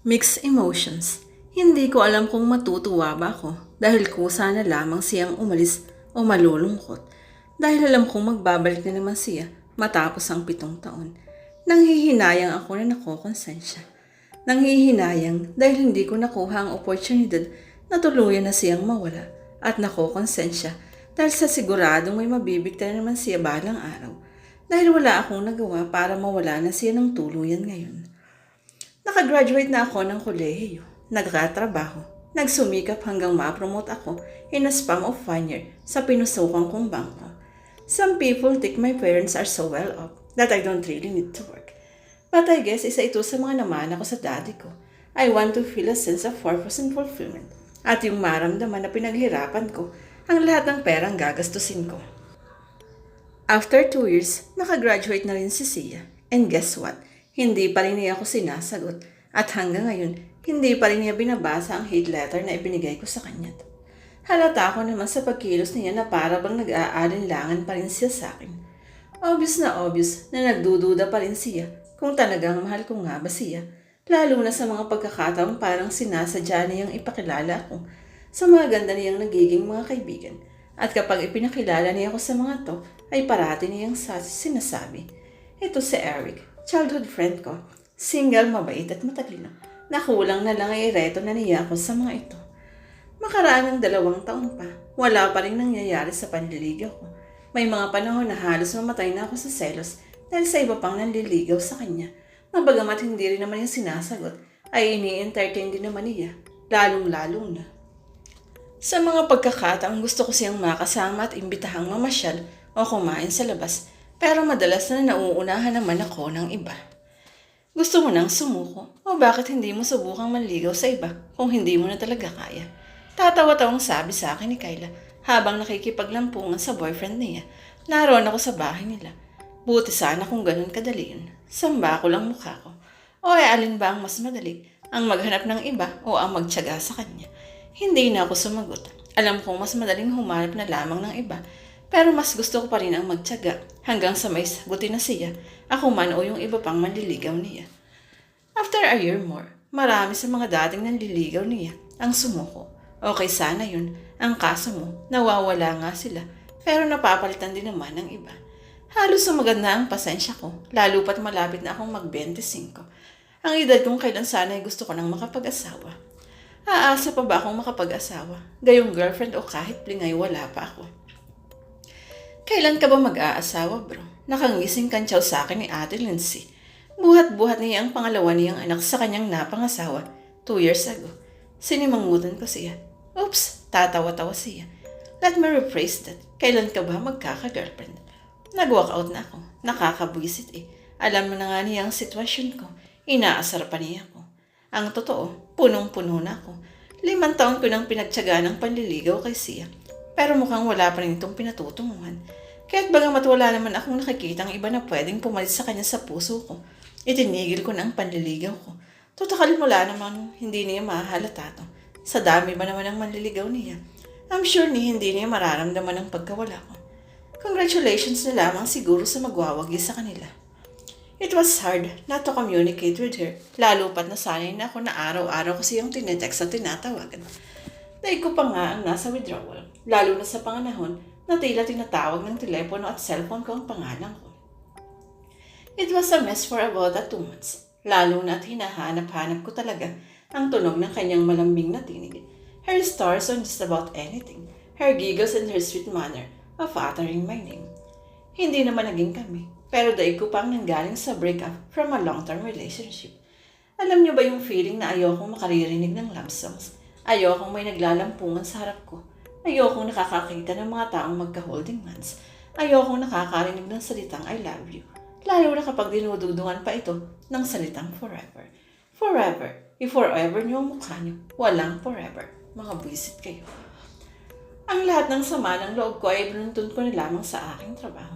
Mixed emotions. Hindi ko alam kung matutuwa ba ako dahil kusa na lamang siyang umalis o malulungkot. Dahil alam kong magbabalik na naman siya matapos ang 7 taon. Nanghihinayang ako na nakokonsensya. Nanghihinayang dahil hindi ko nakuha ang oportunidad na tuluyan na siyang mawala at nakokonsensya dahil sa siguradong may mabibigta na naman siya balang araw dahil wala akong nagawa para mawala na siya ng tuluyan ngayon. Nakagraduate na ako ng kolehiyo, nagkatrabaho, nagsumikap hanggang ma-promote ako in a span of 1 year sa pinusukan kong bangko. Some people think my parents are so well off that I don't really need to work. But I guess isa ito sa mga namana ko sa daddy ko. I want to feel a sense of purpose and fulfillment at yung maramdaman na pinaghirapan ko ang lahat ng perang gagastusin ko. After 2 years, nakagraduate na rin si Sia. And guess what? Hindi pa rin niya ako sinasagot. At hanggang ngayon, hindi pa rin niya binabasa ang hate letter na ibinigay ko sa kanya. Halata ko naman sa pagkilos niya na para bang nag-aalinlangan pa rin siya sa akin. Obvious na nagdududa pa rin siya kung talagang mahal ko nga ba siya. Lalo na sa mga pagkakataong parang sinasadya niyang ipakilala ako sa mga ganda niyang nagiging mga kaibigan. At kapag ipinakilala niya ako sa mga to, ay parati niyang sinasabi. Ito si Eric, childhood friend ko, single, mabait at matalino. Nakulang na lang ay ireto na niya ako sa mga ito. Makaraan ng 2 taon pa, wala pa rin nangyayari sa panliligaw ko. May mga panahon na halos mamatay na ako sa selos dahil sa iba pang nanliligaw sa kanya. Mabagamat hindi rin naman yung sinasagot, ay ini-entertain din naman niya, lalong-lalo na. Sa mga pagkakataong gusto ko siyang makasama at imbitahang mamasyal o kumain sa labas, pero madalas na nauunahan naman ako ng iba. Gusto mo nang sumuko o bakit hindi mo subukang manligaw sa iba kung hindi mo na talaga kaya? Tatawa-tawang sabi sa akin ni Kyla habang nakikipaglampungan sa boyfriend niya. Naroon ako sa bahay nila. Buti sana kung ganun kadali yun. Samba ko lang mukha ko. O alin ba ang mas madali? Ang maghanap ng iba o ang magtiyaga sa kanya? Hindi na ako sumagot. Alam kong mas madaling humanap na lamang ng iba. Pero mas gusto ko pa rin ang magtiyaga hanggang sa may sagutin na siya, ako man o yung iba pang manliligaw niya. After a year more, marami sa mga dating nanliligaw niya ang sumuko. Okay sana yun. Ang kaso mo, nawawala nga sila. Pero napapalitan din naman ng iba. Halos sumagad na ang pasensya ko, lalo pat malapit na akong mag-25. Ang edad kong kailan sana ay gusto ko nang makapag-asawa. Aasa pa ba akong makapag-asawa? Gayong girlfriend o kahit blingay wala pa ako. Kailan ka ba mag-aasawa, bro? Nakangising kantsaw sa akin ni Ate Lindsay. Buhat-buhat niya ang pangalawa niyang anak sa kanyang napangasawa 2 years ago. Sinimangutan ko siya. Oops, tatawa-tawa siya. Let me rephrase that. Kailan ka ba magkaka-girlfriend? Nag-walk out na ako. Nakakabwisit eh. Alam mo na nga niya ang sitwasyon ko. Inaasar pa niya ako. Ang totoo, punong-puno na ako. 5 taon ko nang pinagtiyaga ng panliligaw kay Sia. Pero mukhang wala pa rin itong pinatutunguhan. Kaya't bagamat wala naman akong nakikitang iba na pwedeng pumalit sa kanya sa puso ko, itinigil ko na ang panliligaw ko. Total mula naman hindi niya mahalata to. Sa dami ba naman ang manliligaw niya? I'm sure hindi niya mararamdaman ang pagkawala ko. Congratulations na lamang siguro sa magwawagi sa kanila. It was hard not to communicate with her, lalo pat nasanay na ako na araw-araw ko siyang tinetext at tinatawagan. Dahil ko pa nga ang nasa withdrawal, lalo na sa panganahon na tila tinatawag ng telepono at cellphone ko ang pangalan ko. It was a mess for about 2 months, lalo na at hinahanap-hanap ko talaga ang tunog ng kanyang malambing na tinig. Her stars on just about anything, her giggles and her sweet manner of uttering my name. Hindi naman naging kami, pero daig ko pang nanggaling sa breakup from a long-term relationship. Alam niyo ba yung feeling na ayokong makaririnig ng love songs? Ayokong may naglalampungan sa harap ko. Ayokong nakakakita ng mga taong magka-holding hands. Ayokong nakakarinig ng salitang I love you. Lalo na kapag dinududungan pa ito ng salitang forever. Forever. I-forever niyo ang mukha niyo. Walang forever. Mga buwisit kayo. Ang lahat ng sama ng loob ko ay binuntun ko na lamang sa aking trabaho.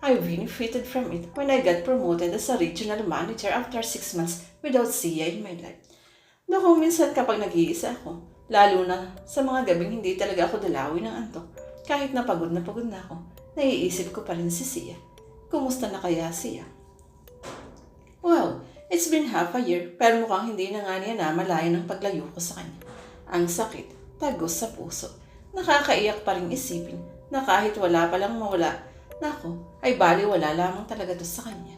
I benefited from it when I got promoted as a regional manager after 6 months without Sia in my life. Kung minsan kapag nag-iisa ako, lalo na sa mga gabing hindi talaga ako dalawin ng antok, kahit na pagod na ako, naiisip ko pa rin si Sia. Kumusta na kaya siya? Wow, It's been half a year, pero mukhang hindi na nga niya namalayan ang paglayo ko sa kanya. Ang sakit, tagos sa puso. Nakakaiyak pa rin isipin na kahit wala palang mawala, nako, ay baliwala lamang talaga to sa kanya.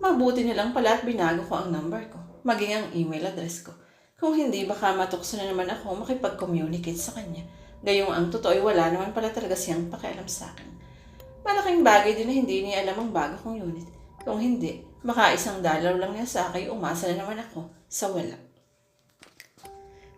Mabuti na lang pala at binago ko ang number ko, maging ang email address ko. Kung hindi, baka matukso na naman ako makipag-communicate sa kanya. Gayong ang totoo ay wala naman pala talaga siyang pakialam sa akin. Malaking bagay din na hindi niya alam ang bago kong unit. Kung hindi, baka $1 lang niya sa akin, umasa na naman ako sa wala.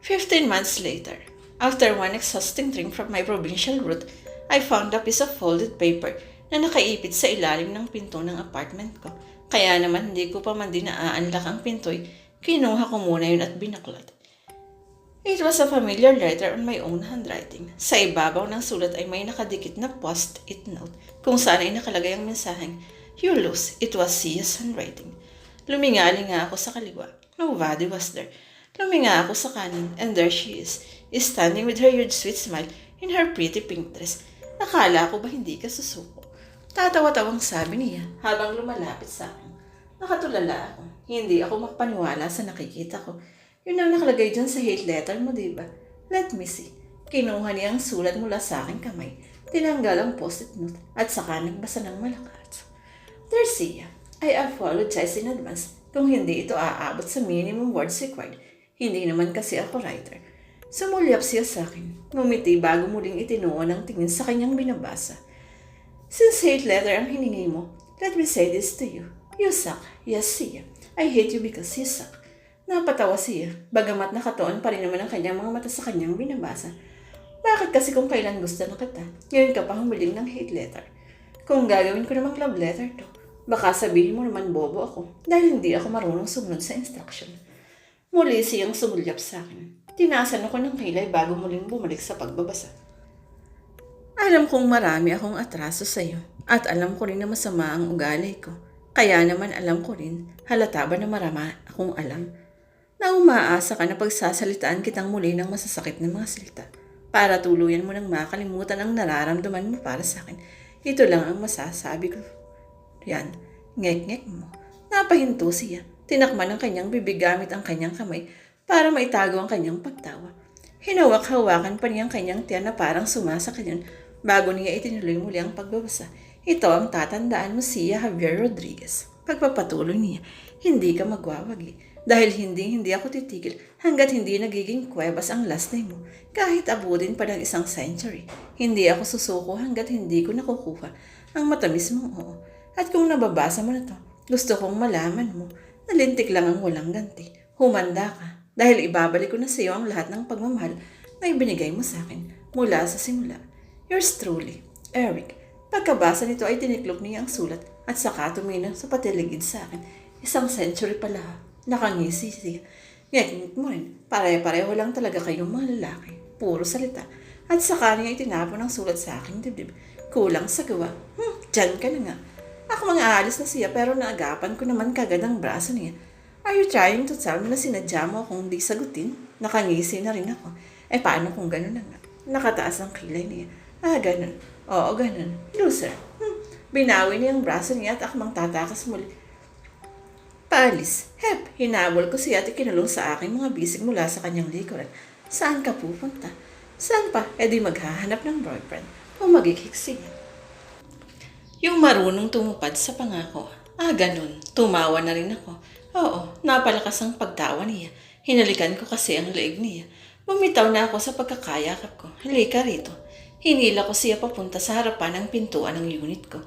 15 months later, after one exhausting drink from my provincial route, I found a piece of folded paper na nakaipit sa ilalim ng pinto ng apartment ko. Kaya naman hindi ko pa man din naaanlak ang pinto'y kinuha ko muna yun at binaklat. It was a familiar letter on my own handwriting. Sa ibabaw ng sulat ay may nakadikit na post-it note kung saan ay nakalagay ang mensaheng, "You lose." It was Sia's handwriting. Lumingali nga ako sa kaliwa. Nobody was there. Luminga ako sa kanan, and there she is standing with her huge sweet smile in her pretty pink dress. Nakala ko ba hindi ka susuko? Tatawa-tawang sabi niya habang lumalapit sa akin. Nakatulala ako. Hindi ako magpaniwala sa nakikita ko. Yun ang nakalagay dyan sa hate letter mo, diba? Let me see. Kinuha niya ang sulat mula sa aking kamay. Tinanggal ang post-it note at saka nagbasa ng malakas. Dear Sia, I apologize in advance kung hindi ito aabot sa minimum words required. Hindi naman kasi ako writer. Sumulyap siya sa akin. Ngumiti bago muling itinuon ang tingin sa kanyang binabasa. Since hate letter ang hiningi mo, let me say this to you. You suck. Yes, Sia. I hate you because you suck. Napatawa siya, bagamat nakatuon pa rin naman ang kanyang mga mata sa kanyang binabasa. Bakit kasi kung kailan gusto na kita, ngayon ka pa humiling ng hate letter? Kung gagawin ko namang love letter to, baka sabihin mo naman bobo ako dahil hindi ako marunong sumunod sa instruction. Muli siyang sumulyap sa akin. Tinasan ako ng kilay bago muling bumalik sa pagbabasa. Alam kong marami akong atraso sa iyo at alam ko rin na masama ang ugali ko. Kaya naman alam ko rin, halata ba na marama akong alam? Na umaasa ka na pagsasalitaan kitang muli ng masasakit na mga salita para tuluyan mo nang makalimutan ang nararamdaman mo para sa akin. Ito lang ang masasabi ko. Yan, ngek-ngek mo. Napahinto siya. Tinakman ang kanyang bibig gamit ang kanyang kamay para maitago ang kanyang pagtawa. Hinawak-hawakan pa niya ang kanyang tiyan na parang sumasakyan bago niya itinuloy muli ang pagbabasa. Ito ang tatandaan mo, Sia Javier Rodriguez. Pagpapatuloy niya, hindi ka magwawagi. Dahil hindi ako titigil hanggat hindi nagiging kuwebas ang last name mo. Kahit abutin pa ng 1 century, hindi ako susuko hanggat hindi ko nakukuha ang matamis mong oo. At kung nababasa mo na to, gusto kong malaman mo, nalintik lang ang walang ganti. Humanda ka, dahil ibabalik ko na sa iyo ang lahat ng pagmamahal na ibinigay mo sa akin mula sa simula. Yours truly, Eric. Pagkabasa nito ay tiniklop niya ang sulat at saka tumingin sa patiligid sa akin. 1 century pala. Nakangisi siya. Ngek mo rin. Pare-pareho lang talaga kayong mga lalaki. Puro salita. At saka niya itinapon ang sulat sa aking dibdib. Kulang sa gawa. Diyan ka na nga. Ako mga aalis na siya pero naagapan ko naman kagad ang braso niya. Are you trying to tell me na sinadya mo akong di sagutin? Nakangisi na rin ako. Paano kung gano'n na nga? Nakataas ang kilay niya. Ganun. Oo, ganun. Loser. Binawi niya ang braso niya at akmang tatakas muli. Paalis. Hinabol ko siya at ikinulong sa aking mga bisig mula sa kanyang likuran. Saan ka pupunta? Saan pa? Di maghahanap ng boyfriend. O magikik siya. Yung marunong tumupad sa pangako. Ganun. Tumawa na rin ako. Oo, napalakas ang pagtawa niya. Hinalikan ko kasi ang leeg niya. Bumitaw na ako sa pagkakayakap ko. Halika rito. Hinila ko siya papunta sa harapan ng pintuan ng unit ko.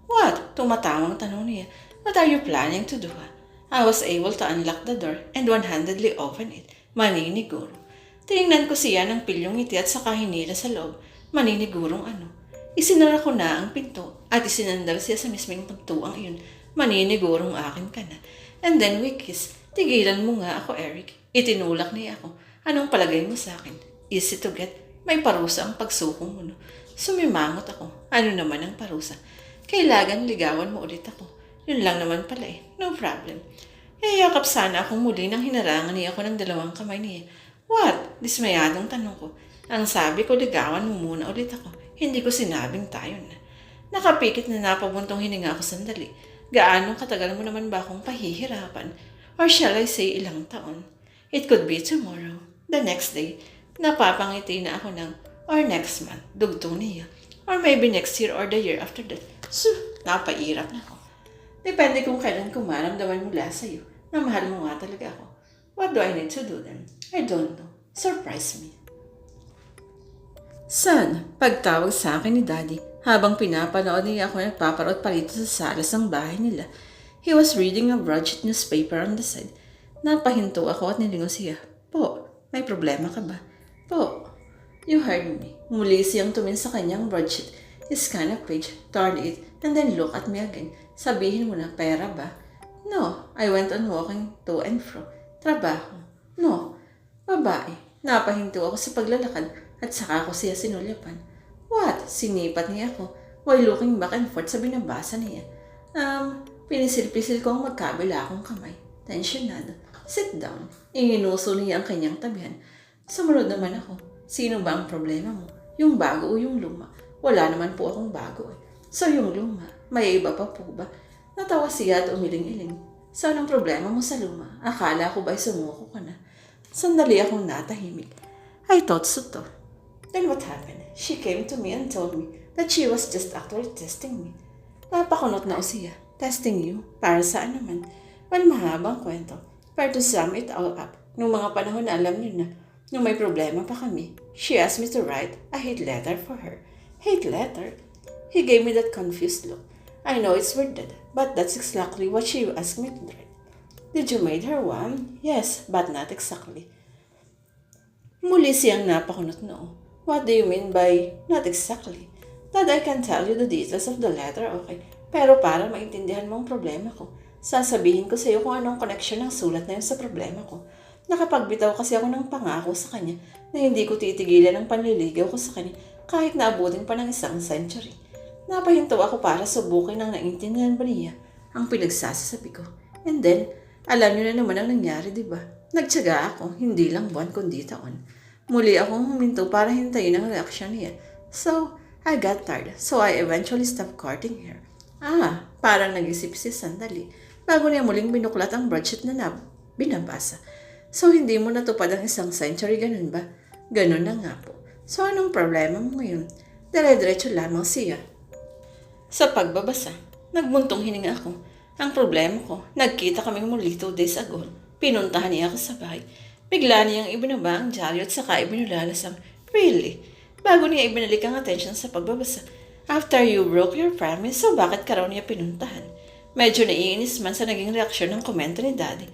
What? Tumatawang tanong niya. What are you planning to do? I was able to unlock the door and one-handedly open it. Maniniguro. Tinignan ko siya ng pilyong ngiti at saka hinila sa loob. Maninigurong ano. Isinara ko na ang pinto at isinandal siya sa misming pagtuang iyon. Maninigurong akin ka na. And then we kiss. Tigilan mo nga ako, Eric. Itinulak niya ako. Anong palagay mo sa akin? Easy to get. May parusa ang pagsuko mo, no? Sumimangot ako. Ano naman ang parusa? Kailangan ligawan mo ulit ako. Yun lang naman pala eh. No problem. Yakap sana akong muli nang hinarangan niya ako ng 2 kamay niya. What? Dismayadong tanong ko. Ang sabi ko, ligawan mo muna ulit ako. Hindi ko sinabing tayo na. Nakapikit na napabuntong hininga ako sandali. Gaano katagal mo naman ba akong pahihirapan? Or shall I say ilang taon? It could be tomorrow, the next day, napapangiti na ako ng, or next month, dugtong niya. Or maybe next year or the year after that. So, napairap na ako. Depende kung kailan ko maramdaman mula sa'yo na mahal mo nga talaga ako. What do I need to do then? I don't know. Surprise me. Son, pagtawag sa akin ni Daddy habang pinapanood niya ako nagpaparot palito sa salas ng bahay nila. He was reading a broadsheet newspaper on the side. Napahinto ako at nilingon siya. Po, may problema ka ba? Po, you heard me. Muli siyang tumin sa kanyang broadsheet. He scanned a page, turned it, and then looked at me again. Sabihin mo na, pera ba? No, I went on walking to and fro. Trabaho. No, babae. Napahinto ako sa paglalakad at saka ako siya sinulyapan. What? Sinipat niya ako while looking back and forth sa binabasa niya. Pinisil-pisil ko ang magkabila akong kamay. Tensionado. Sit down. Inginuso niya ang kanyang tabihan. Sumunod naman ako. Sino ba ang problema mo? Yung bago o yung luma? Wala naman po akong bago eh. So yung luma, may iba pa po ba? Natawa siya at umiling-iling. So anong problema mo sa luma? Akala ko ba'y sumuko ka na? Sandali akong natahimik. I thought so to. Then what happened? She came to me and told me that she was just actually testing me. Napakunot na o siya. Testing you? Para saan naman? Well, mahabang kwento. Pero to sum it all up, nung mga panahon na alam niyo na, nung may problema pa kami, she asked me to write a hate letter for her. Hate letter? He gave me that confused look. I know it's worded, but that's exactly what she asked me to write. Did you made her one? Yes, but not exactly. Muli siyang napakunot noo. What do you mean by not exactly? Dad, I can tell you the details of the letter, okay? Pero para maintindihan mo ang problema ko, sasabihin ko sa iyo kung anong connection ng sulat na yun sa problema ko. Nakapagbitaw kasi ako ng pangako sa kanya na hindi ko titigilan ang panliligaw ko sa kanya kahit naabutin pa ng 1 century. Napahinto ako para subukin ang naintindihan ba niya ang pinagsasasabi ko. And then, alam niyo na naman ang nangyari, di ba? Nagtyaga ako, hindi lang buwan kundi taon. Muli akong huminto para hintayin ang reaksyon niya. So, I got tired, so I eventually stopped courting her. Parang nag-isip siya sandali bago niya muling binuklat ang broadsheet na binabasa. So, hindi mo natupad ang 1 century, ganun ba? Ganun na nga po. So, anong problema mo ngayon? Dire-diretso lamang siya. Sa pagbabasa, nagbuntong hininga ako. Ang problema ko, nagkita kaming muli 2 days ago. Pinuntahan niya ako sa bahay. Bigla niyang ibinaba ang dyaryo at saka ibinulalas ang, really? Bago niya ibinalik ang atensyon sa pagbabasa. After you broke your promise, so bakit ka raw niya pinuntahan? Medyo naiinis man sa naging reaksyon ng komento ni Daddy.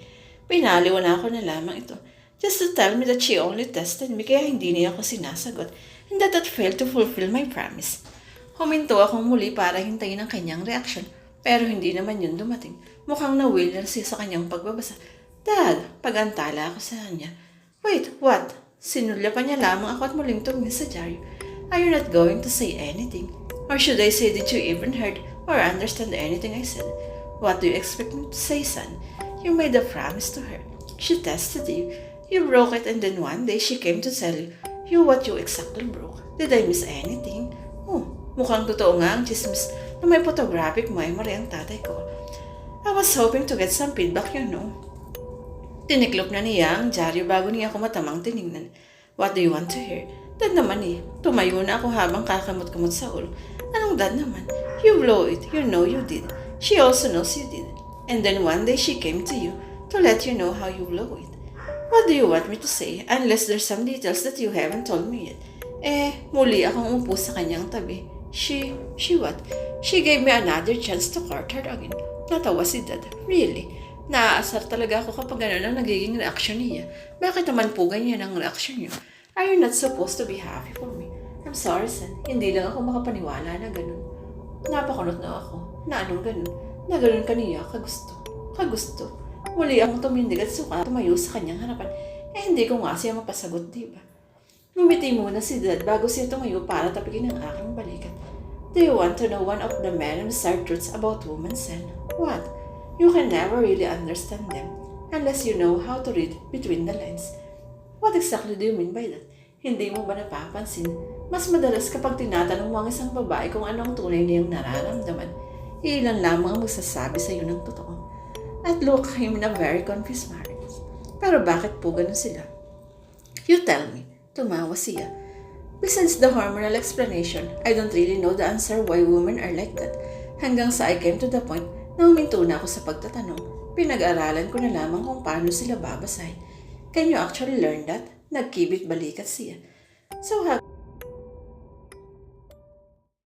Pinaliwan ako na lamang ito. Just to tell me that she only tested me kaya hindi niya ako sinasagot and that failed to fulfill my promise. Huminto akong muli para hintayin ang kanyang reaksyon pero hindi naman yun dumating. Mukhang na-will siya sa kanyang pagbabasa. Dad, pag-antala ako sa kanya. Wait, what? Sinulyapan niya lamang ako at muling tumingin sa dyaryo. Are you not going to say anything? Or should I say did you even heard or understand anything I said? What do you expect me to say, son? You made a promise to her. She tested you. You broke it and then one day she came to tell you what you exactly broke. Did I miss anything? Oh, mukhang totoo nga ang chismis na may photographic memory ang tatay ko. I was hoping to get some feedback, you know. Tiniklop na niya ang dyaryo bago niya ako matamang tinignan. What do you want to hear? Dad naman eh. Tumayo na ako habang kakamot-kamot sa ulo. Anong dad naman? You blow it. You know you did. She also knows you did. And then one day she came to you to let you know how you blow it. What do you want me to say? Unless there's some details that you haven't told me yet. Muli akong umupo sa kanyang tabi. She what? She gave me another chance to court her again. Natawa si Dad. Really? Naaasar talaga ako kapag gano'n ang nagiging reaksyon niya. Bakit naman po ganyan ang reaksyon niyo? Are you not supposed to be happy for me? I'm sorry, son. Hindi lang ako makapaniwala na gano'n. Napakunot na ako. Na anong gano'n? Na gano'n kaniya, kagusto. Muli akong tumindig at suka tumayo sa kanyang harapan. Hindi ko nga siya mapasagot, diba? Ngumiti muna si Dad bago siya tumayo para tapigin ang aking balikat. Do you want to know one of the men sad truths about women, son? What? You can never really understand them unless you know how to read between the lines. What exactly do you mean by that? Hindi mo ba napapansin? Mas madalas kapag tinatanong mo ang isang babae kung ano ang tunay niyang nararamdaman, ilan lamang ang magsasabi sa iyo ng totoo. at look him in a very confused manner. Pero bakit po ganun sila? You tell me, tumawa siya. Besides the hormonal explanation, I don't really know the answer why women are like that. Hanggang sa I came to the point na huminto na ako sa pagtatanong. Pinag-aralan ko na lamang kung paano sila babasahin. Can you actually learn that? Nagkibit balikat siya. So